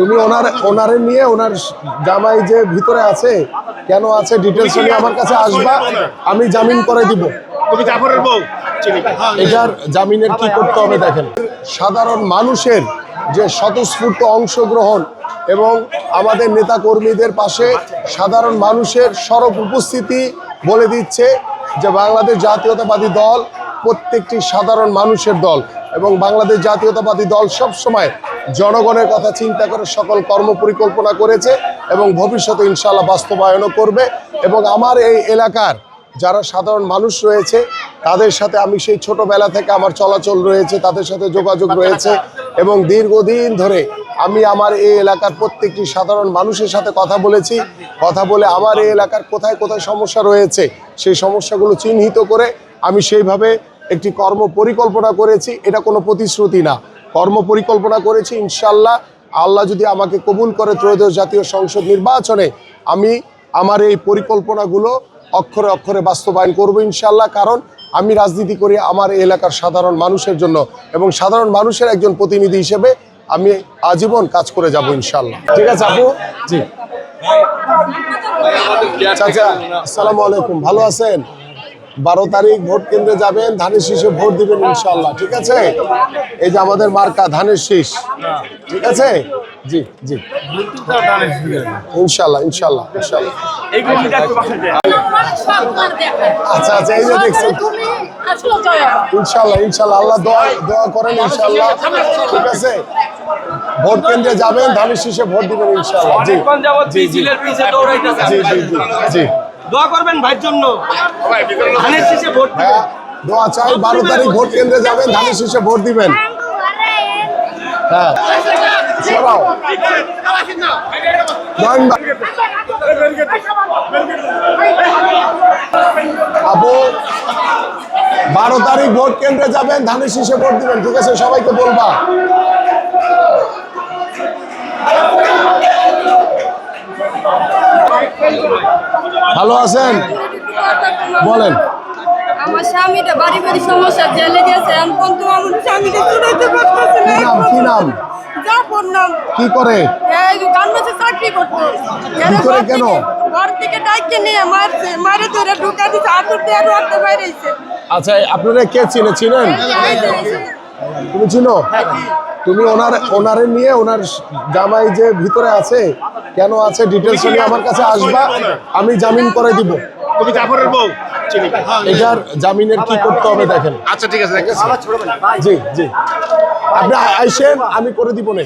তুমি ওনারে নিয়ে ওনার জামাই যে ভিতরে আছে কেন আছে ডিটেলস নিয়ে আমার কাছে আসবা, আমি জামিন করে দিব। তুমি জাফরের বউ এটার জামিনের কি করতে হবে দেখেন। সাধারণ মানুষের যে স্বতঃস্ফূর্ত অংশগ্রহণ এবং আমাদের নেতা কর্মীদের পাশে সাধারণ মানুষের সরব উপস্থিতি বলে দিচ্ছে যে বাংলাদেশ জাতীয়তাবাদী দল প্রত্যেকটি সাধারণ মানুষের দল এবং বাংলাদেশ জাতীয়তাবাদী দল সবসময় জনগণের কথা চিন্তা করে সকল কর্মপরিকল্পনা করেছে এবং ভবিষ্যতে ইনশাআল্লাহ বাস্তবায়নও করবে। এবং আমার এই এলাকার যারা সাধারণ মানুষ রয়েছে তাদের সাথে আমি সেই ছোটবেলা থেকে আমার চলাচল রয়েছে, তাদের সাথে যোগাযোগ রয়েছে এবং দীর্ঘদিন ধরে আমি আমার এই এলাকার প্রত্যেকটি সাধারণ মানুষের সাথে কথা বলেছি। কথা বলে আমার এই এলাকার কোথায় কোথায় সমস্যা রয়েছে সেই সমস্যাগুলো চিহ্নিত করে আমি সেইভাবে একটি কর্ম পরিকল্পনা করেছি। এটা কোনো প্রতিশ্রুতি না, কর্ম পরিকল্পনা করেছি। ইনশাআল্লাহ আল্লাহ যদি আমাকে কবুল করে ত্রয়োদশ জাতীয় সংসদ নির্বাচনে আমি আমার এই পরিকল্পনাগুলো অক্ষরে অক্ষরে বাস্তবায়ন করব ইনশাআল্লাহ। কারণ আমি রাজনীতি করি আমার এই এলাকার সাধারণ মানুষের জন্য এবং সাধারণ মানুষের একজন প্রতিনিধি হিসেবে আমি আজীবন কাজ করে যাব ইনশাআল্লাহ। ঠিক আছে আপু? জি চাচা আসসালামু আলাইকুম, ভালো আছেন? 12 তারিখ ভোট কেন্দ্রে যাবেন, ধানের শীষে ভোট দিবেন ইনশাআল্লাহ। ঠিক আছে, এই যে আমাদের মার্কা ধানের শীষ, ঠিক আছে? জি জি ইনশাআল্লাহ ইনশাআল্লাহ ইনশাআল্লাহ। আচ্ছা আচ্ছা, এই যে দেখছেন ইনশাআল্লাহ ইনশাআল্লাহ আল্লাহ দোয়া করেন ইনশাআল্লাহ। ঠিক আছে, ভোট কেন্দ্রে যাবেন, ধানের শীষে ভোট দিবেন ইনশাআল্লাহ। জি জি জি জি জি দোয়া করবেন ভাইয়ের জন্য, ধানের শীষে ভোট দিবেন। দোয়া চাই, 12 তারিখ ভোট কেন্দ্রে যাবেন, ধানের শীষে ভোট দিবেন। হ্যাঁ সরাও আপু 12 তারিখ ভোট কেন্দ্রে যাবেন, ধানের শীষে ভোট দিবেন। ঠিক আছে, সবাইকে বলবা। ভালো আছেন? বলেন। আমার স্বামীটা বাড়ি সমস্যা, জেলে গেছে, এখন তো আমার স্বামীকে ছুটাইতে পারতেছে না। কি নাম? জাফর নাম। কি করে? এই গার্মেন্টসে চাকরি করতো। ভিতরে কেন? ঘর থেকে ডাইকে নিয়ে মারছে, মারে ধরে ঢুকা দিচ্ছে, আতুর দিয়ে রক্ত বাইরেছে। আচ্ছা, আপনারা কে চিনেন? তুমি চিনো? তুমি ওনারে নিয়ে ওনার জামাই যে ভিতরে আছে কেন আছে ডিটেলস নিয়ে আমার কাছে আসবা, আমি জামিন করে দিব। তুমি জাফরের বউ এটার জামিনের কি করতে হবে দেখেন। আচ্ছা ঠিক আছে, জি জি আপনি আইসেন, আমি করে দিব না।